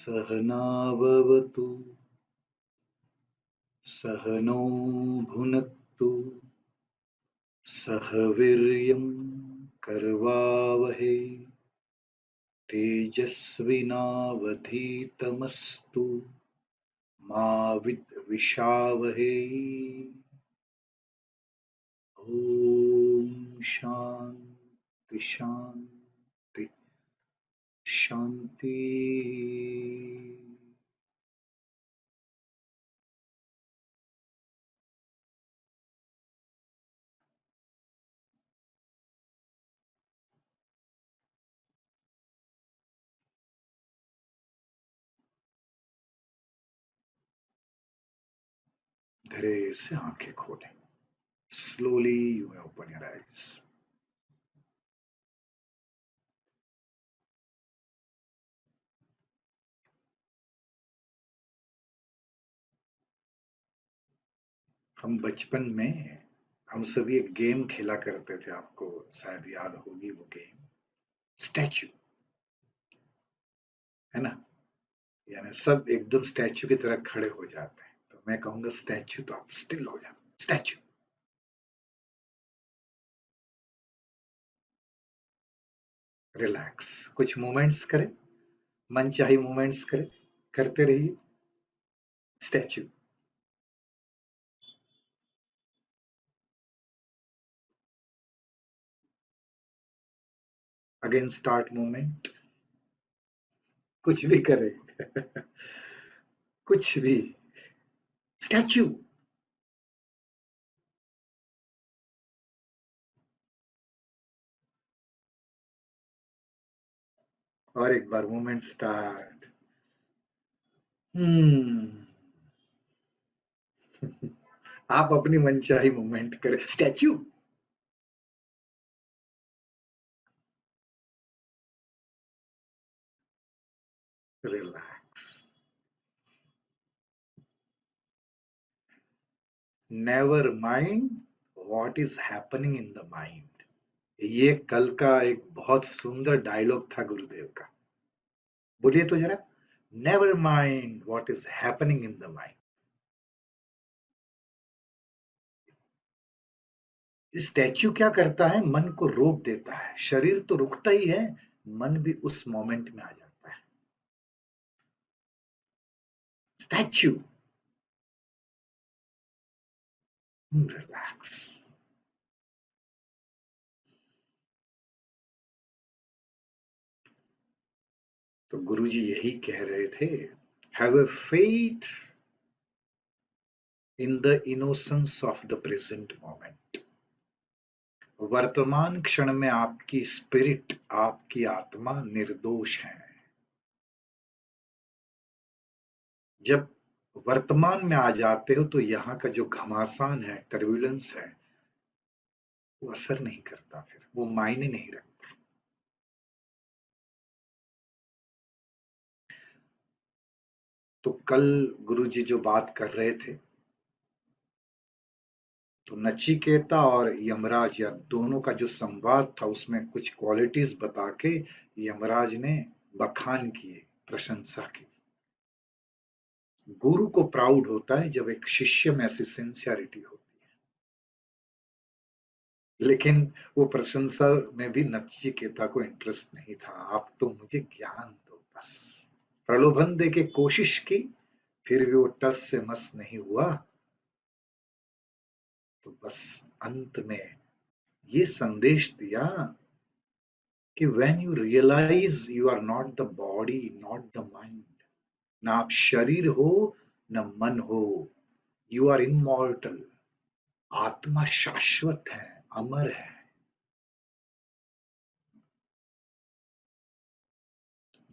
सहनाववतु सहनौ भुनक्तु सह वीर्यं करवावहै तेजस्विनावधीतमस्तु मा विद्विषावहै। ॐ शान्ति शान्ति शांति। धीरे से आंखें खोलें। Slowly you may open your eyes. हम बचपन में हम सभी एक गेम खेला करते थे, आपको शायद याद होगी वो गेम, स्टैचू, है ना। यानी सब एकदम स्टैचू की तरह खड़े हो जाते हैं, तो मैं कहूंगा स्टैचू, तो आप स्टिल हो जाओ, स्टैचू। रिलैक्स, कुछ मूवमेंट्स करें, मनचाही मूवमेंट्स करें, करते रहिए। स्टैचू। Again start movement. कुछ भी करें। कुछ भी। स्टैचू। और एक बार मूवमेंट स्टार्ट। आप अपनी मनचाही मूवमेंट करें, statue. Relax. Never mind what is happening in the mind. ये कल का एक बहुत सुंदर डायलॉग था गुरुदेव का। बोलिए तो जरा। Never mind what is happening in the mind. Statue क्या करता है, मन को रोक देता है। शरीर तो रुकता ही है, मन भी उस मोमेंट में आ जाता है। स्टैच्यू। रिलैक्स। तो गुरुजी यही कह रहे थे, have a faith in the innocence of the present moment. वर्तमान क्षण में आपकी स्पिरिट, आपकी आत्मा निर्दोष है। जब वर्तमान में आ जाते हो तो यहाँ का जो घमासान है, टर्बुलेंस है, वो असर नहीं करता, फिर वो मायने नहीं रखता। तो कल गुरुजी जो बात कर रहे थे, तो नचिकेता और यमराज, या दोनों का जो संवाद था, उसमें कुछ क्वालिटीज बता के यमराज ने बखान किए, प्रशंसा की। गुरु को प्राउड होता है जब एक शिष्य में ऐसी सिंसियरिटी होती है। लेकिन वो प्रशंसा में भी नचिकेता को इंटरेस्ट नहीं था। आप तो मुझे ज्ञान दो बस। प्रलोभन दे के कोशिश की, फिर भी वो टस से मस नहीं हुआ। तो बस अंत में ये संदेश दिया कि when you realize you are not the body, not the mind, ना आप शरीर हो न मन हो, you are immortal, आत्मा शाश्वत है, अमर है।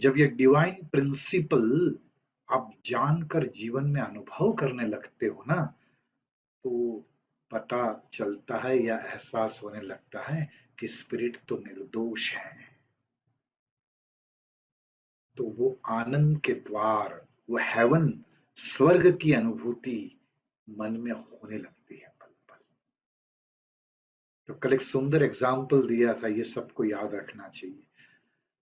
जब ये डिवाइन प्रिंसिपल आप जानकर जीवन में अनुभव करने लगते हो ना, तो पता चलता है या एहसास होने लगता है कि स्पिरिट तो निर्दोष है। तो वो आनंद के द्वार, वो हेवन, स्वर्ग की अनुभूति मन में होने लगती है पल पल। तो कल एक सुंदर एग्जाम्पल दिया था, ये सबको याद रखना चाहिए।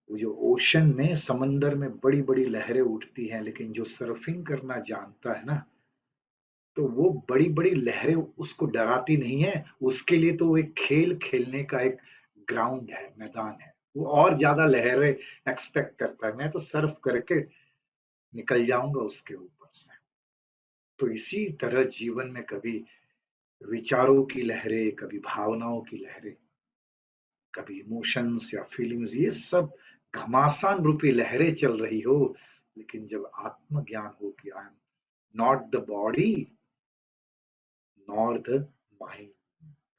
वो जो ओशन में, समंदर में बड़ी बड़ी लहरें उठती हैं, लेकिन जो सर्फिंग करना जानता है ना, तो वो बड़ी बड़ी लहरें उसको डराती नहीं है। उसके लिए तो वो एक खेल खेलने का एक ग्राउंड है, मैदान है। वो और ज्यादा लहरें एक्सपेक्ट करता है, मैं तो सर्फ करके निकल जाऊंगा उसके ऊपर से। तो इसी तरह जीवन में कभी विचारों की लहरें, कभी भावनाओं की लहरें, कभी इमोशंस या फीलिंग्स, ये सब घमासान रूपी लहरें चल रही हो, लेकिन जब आत्मज्ञान हो कि I am not the body nor the mind,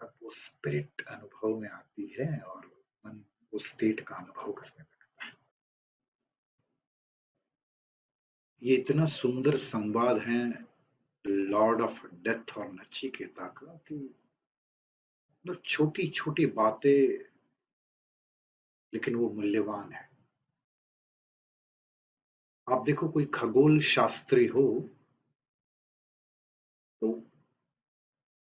तब वो स्पिरिट अनुभव में आती है और मन उस स्टेट का अनुभव करने लगता है। ये इतना सुंदर संवाद है लॉर्ड ऑफ डेथ और नचिकेता का कि मतलब छोटी छोटी बातें, लेकिन वो मूल्यवान है। आप देखो कोई खगोल शास्त्री हो, तो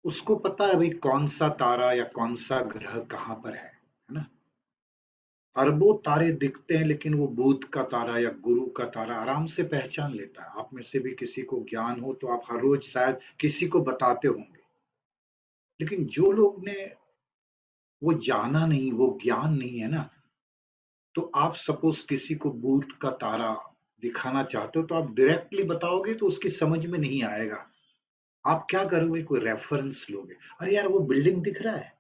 उसको पता है भाई कौन सा तारा या कौन सा ग्रह कहाँ पर है ना। अरबों तारे दिखते हैं, लेकिन वो बुध का तारा या गुरु का तारा आराम से पहचान लेता है। आप में से भी किसी को ज्ञान हो तो आप हर रोज शायद किसी को बताते होंगे, लेकिन जो लोग ने वो जाना नहीं, वो ज्ञान नहीं है ना, तो आप सपोज किसी को बुध का तारा दिखाना चाहते हो, तो आप डायरेक्टली बताओगे तो उसकी समझ में नहीं आएगा। आप क्या करोगे, कोई रेफरेंस लोगे। अरे यार वो बिल्डिंग दिख रहा है,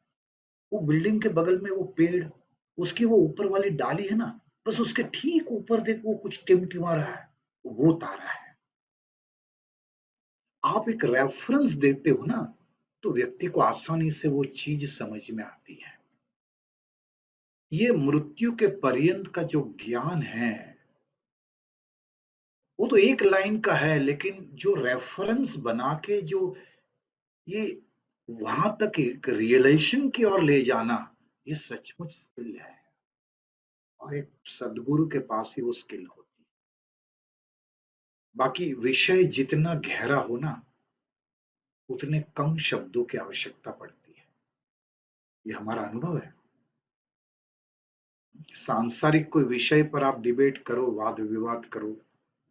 वो बिल्डिंग के बगल में वो पेड़, उसकी वो ऊपर वाली डाली है ना, बस उसके ठीक ऊपर देखो वो कुछ टिमटिमा रहा है, वो तारा है। आप एक रेफरेंस देते हो ना, तो व्यक्ति को आसानी से वो चीज समझ में आती है। ये मृत्यु के पर्यंत का जो ज्ञान है, वो तो एक लाइन का है, लेकिन जो रेफरेंस बना के जो ये वहां तक एक रियलाइजेशन की ओर ले जाना, ये सचमुच स्किल है। और एक सदगुरु के पास ही वो स्किल होती है। बाकी विषय जितना गहरा हो ना, उतने कम शब्दों की आवश्यकता पड़ती है। ये हमारा अनुभव है। सांसारिक कोई विषय पर आप डिबेट करो, वाद विवाद करो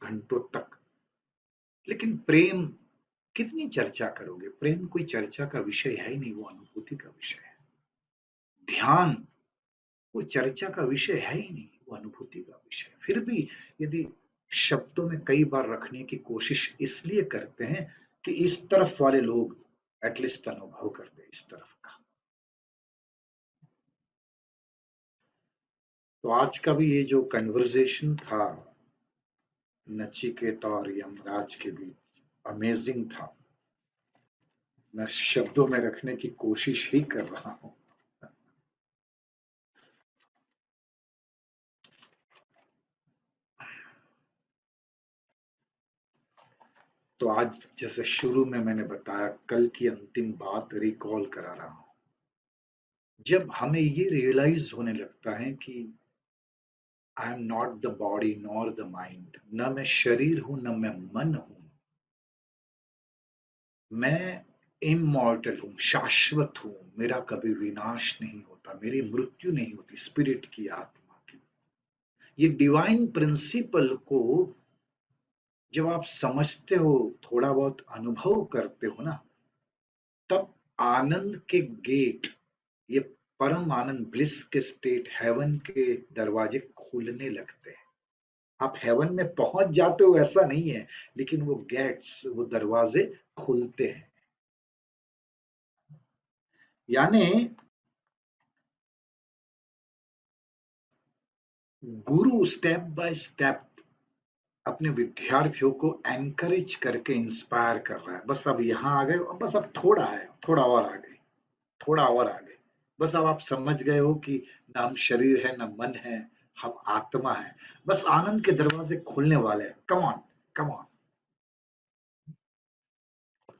घंटों तक, लेकिन प्रेम कितनी चर्चा करोगे। प्रेम कोई चर्चा का विषय है ही नहीं, वो अनुभूति का विषय है। ध्यान कोई चर्चा का विषय है ही नहीं, वो अनुभूति का विषय है। फिर भी यदि शब्दों में कई बार रखने की कोशिश इसलिए करते हैं कि इस तरफ वाले लोग एटलीस्ट अनुभव कर ले इस तरफ का। तो आज का भी ये जो कन्वर्सेशन था नचिकेता और यमराज के बीच, अमेजिंग था। मैं शब्दों में रखने की कोशिश ही कर रहा हूं। तो आज जैसे शुरू में मैंने बताया, कल की अंतिम बात रिकॉल करा रहा हूं। जब हमें ये रियलाइज होने लगता है कि I am not the body nor the mind, न मैं शरीर हूं न मैं मन हूं, मैं इमॉर्टल हूं, शाश्वत हूं, मेरा कभी विनाश नहीं होता, मेरी मृत्यु नहीं होती, स्पिरिट की, आत्मा की। ये डिवाइन प्रिंसिपल को जब आप समझते हो, थोड़ा बहुत अनुभव करते हो ना, तब आनंद के गेट, ये परम आनंद, ब्लिस के स्टेट, हेवन के दरवाजे खुलने लगते हैं। आप हेवन में पहुंच जाते हो ऐसा नहीं है, लेकिन वो गेट्स, वो दरवाजे खुलते हैं। यानी गुरु स्टेप बाय स्टेप अपने विद्यार्थियों को एनकरेज करके इंस्पायर कर रहा है। बस अब यहाँ आ गए, बस अब थोड़ा है, थोड़ा और आगे, थोड़ा और आगे। बस अब आप समझ गए हो कि न हम शरीर है न मन है, हम आत्मा है। बस आनंद के दरवाजे खुलने वाले हैं। Come on, come on.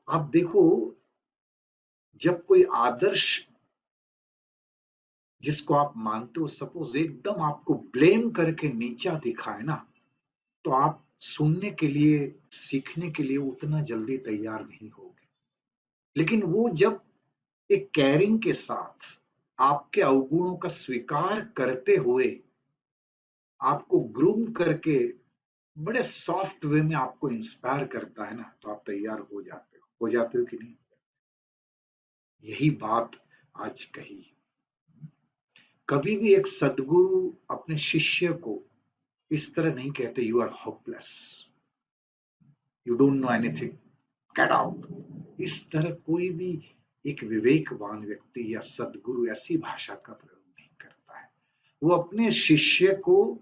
आप देखो, जब कोई आदर्श जिसको आप मानते हो, सपोज एकदम आपको ब्लेम करके नीचा दिखाए ना, तो आप सुनने के लिए, सीखने के लिए उतना जल्दी तैयार नहीं होगे। लेकिन वो जब एक कैरिंग के साथ आपके अवगुणों का स्वीकार करते हुए आपको ग्रूम करके बड़े सॉफ्ट वे में आपको इंस्पायर करता है ना, तो आप तैयार हो जाते हो कि नहीं? यही बात आज कही। कभी भी एक सदगुरु अपने शिष्य को इस तरह नहीं कहते you are hopeless, you don't know anything, get out. इस तरह कोई भी एक विवेकवान व्यक्ति या सदगुरु ऐसी भाषा का प्रयोग नहीं करता है। वो अपने शिष्य को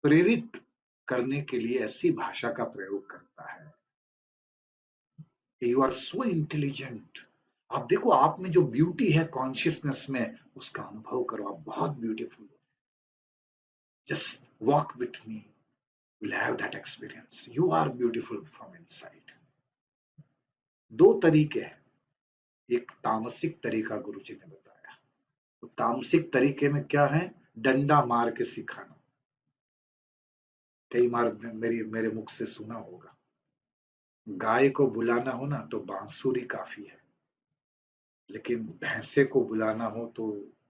प्रेरित करने के लिए ऐसी भाषा का प्रयोग करता है। यू आर सो इंटेलिजेंट, आप देखो आप में जो ब्यूटी है कॉन्शियसनेस में, उसका अनुभव करो, आप बहुत ब्यूटीफुल हो। Just walk with me, will have that experience, you are beautiful from inside. दो तरीके हैं, एक तामसिक तरीका गुरुजी ने बताया। तो तामसिक तरीके में क्या है? डंडा मार के सिखाना। कई बार मेरे मुख से सुना होगा, गाय को बुलाना हो ना तो बांसुरी काफी है, लेकिन भैंसे को बुलाना हो तो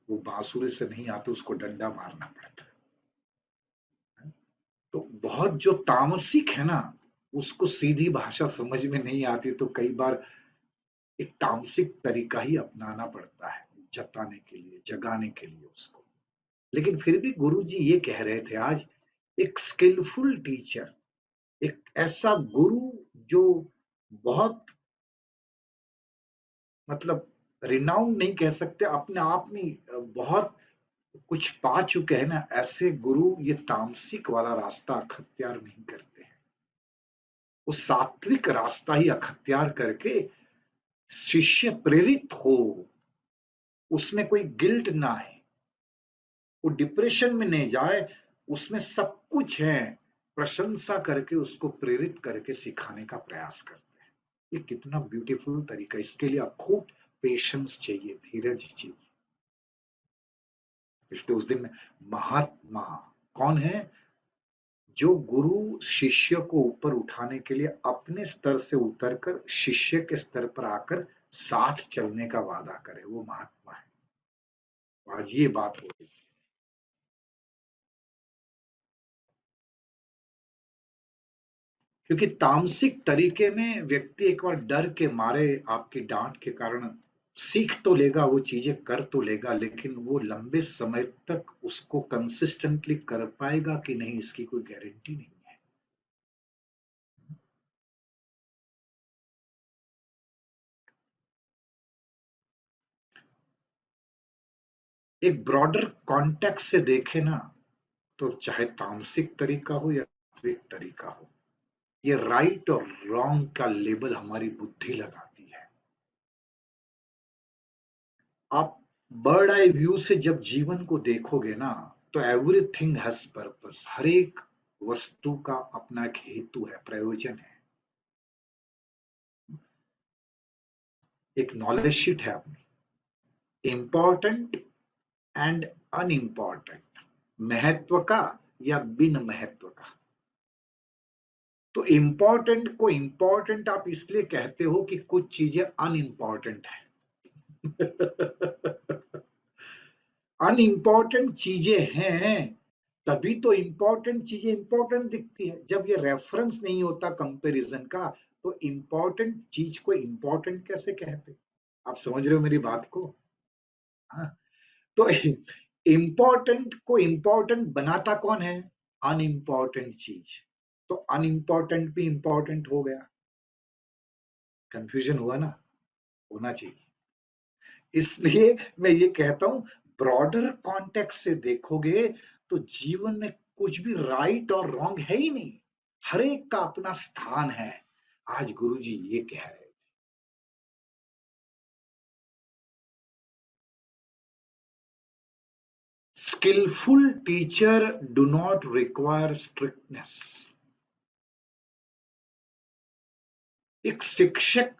वो बांसुरी से नहीं आते, उसको डंडा मारना पड़ता है। तो बहुत जो तामसिक है ना, उसको सीधी भाषा समझ में नहीं आती, तो कई बार एक तामसिक तरीका ही अपनाना पड़ता है जताने के लिए, जगाने के लिए उसको। लेकिन फिर भी गुरु जी ये कह रहे थे आज, एक स्किलफुल टीचर, एक ऐसा गुरु जो बहुत, मतलब रिनाउंड नहीं कह सकते, अपने आप में बहुत कुछ पा चुके हैं ना, ऐसे गुरु ये तामसिक वाला रास्ता अखत्यार नहीं करते हैं। वो सात्विक रास्ता ही अखत्यार करके शिष्य प्रेरित हो, उसमें कोई गिल्ट ना है, वो डिप्रेशन में नहीं जाए, उसमें सब कुछ है, प्रशंसा करके उसको प्रेरित करके सिखाने का प्रयास करते हैं। ये कितना ब्यूटीफुल तरीका, इसके लिए अखूट पेशेंस चाहिए, धीरज चाहिए। इसलिए उस दिन महात्मा कौन है? जो गुरु शिष्य को ऊपर उठाने के लिए अपने स्तर से उतरकर शिष्य के स्तर पर आकर साथ चलने का वादा करे, वो महात्मा है। आज ये बात हो रही है। क्योंकि तामसिक तरीके में व्यक्ति एक बार डर के मारे, आपकी डांट के कारण सीख तो लेगा, वो चीजें कर तो लेगा, लेकिन वो लंबे समय तक उसको कंसिस्टेंटली कर पाएगा कि नहीं, इसकी कोई गारंटी नहीं है। एक ब्रॉडर कॉन्टेक्स्ट से देखे ना, तो चाहे तामसिक तरीका हो या सात्विक तरीका हो, ये राइट और रॉन्ग का लेबल हमारी बुद्धि लगाती है। आप बर्ड आई व्यू से जब जीवन को देखोगे ना, तो एवरीथिंग हैज पर्पस, हर एक वस्तु का अपना एक हेतु है, प्रयोजन है। एक नॉलेज शीट है अपनी, इंपॉर्टेंट एंड अनइम्पॉर्टेंट, महत्व का या बिन महत्व का। तो इंपॉर्टेंट को इंपॉर्टेंट आप इसलिए कहते हो कि कुछ चीजें अनइम्पॉर्टेंट है। अनइम्पॉर्टेंट चीजें हैं, तभी तो इंपॉर्टेंट चीजें इंपॉर्टेंट दिखती है। जब ये रेफरेंस नहीं होता कंपैरिजन का, तो इंपॉर्टेंट चीज को इंपॉर्टेंट कैसे कहते? आप समझ रहे हो मेरी बात को? हाँ। तो इंपॉर्टेंट को इंपॉर्टेंट बनाता कौन है? अनइम्पॉर्टेंट चीज। तो अनइम्पॉर्टेंट भी इंपॉर्टेंट हो गया। कंफ्यूजन हुआ ना? होना चाहिए। इसलिए मैं ये कहता हूं, ब्रॉडर कॉन्टेक्स्ट से देखोगे तो जीवन में कुछ भी राइट और रॉन्ग है ही नहीं, हर एक का अपना स्थान है। आज गुरुजी ये कह रहे हैं। Skillful teacher do not require strictness. एक शिक्षक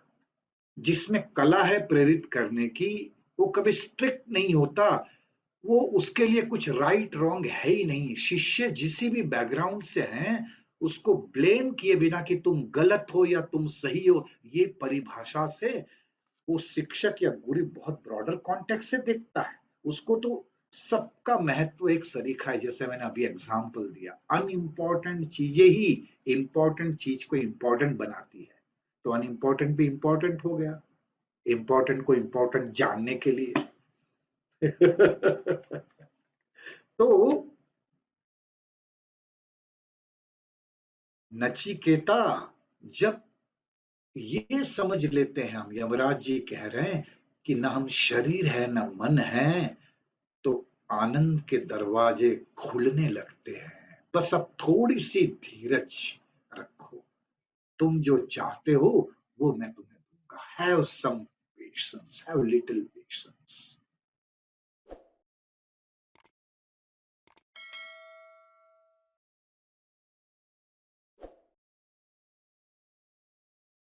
जिसमें कला है प्रेरित करने की, वो कभी स्ट्रिक्ट नहीं होता। वो उसके लिए कुछ राइट रॉन्ग है ही नहीं। शिष्य जिसी भी बैकग्राउंड से हैं, उसको ब्लेम किए बिना कि तुम गलत हो या तुम सही हो, ये परिभाषा से वो शिक्षक या गुरु बहुत ब्रॉडर कॉन्टेक्स्ट से देखता है। उसको तो सबका महत्व एक सरीखा है, जैसे मैंने अभी एग्जांपल दिया, अनइम्पोर्टेंट चीजें ही इंपॉर्टेंट चीज को इंपॉर्टेंट बनाती है। तो अनइम्पोर्टेंट भी इंपॉर्टेंट हो गया, इंपॉर्टेंट को इंपॉर्टेंट जानने के लिए। तो नचिकेता, जब ये समझ लेते हैं हम, यमराज जी कह रहे हैं कि न हम शरीर है न मन है, तो आनंद के दरवाजे खुलने लगते हैं। बस अब थोड़ी सी धीरज रखो, तुम जो चाहते हो वो मैं तुम्हें दूंगा। Have some patience, have little patience.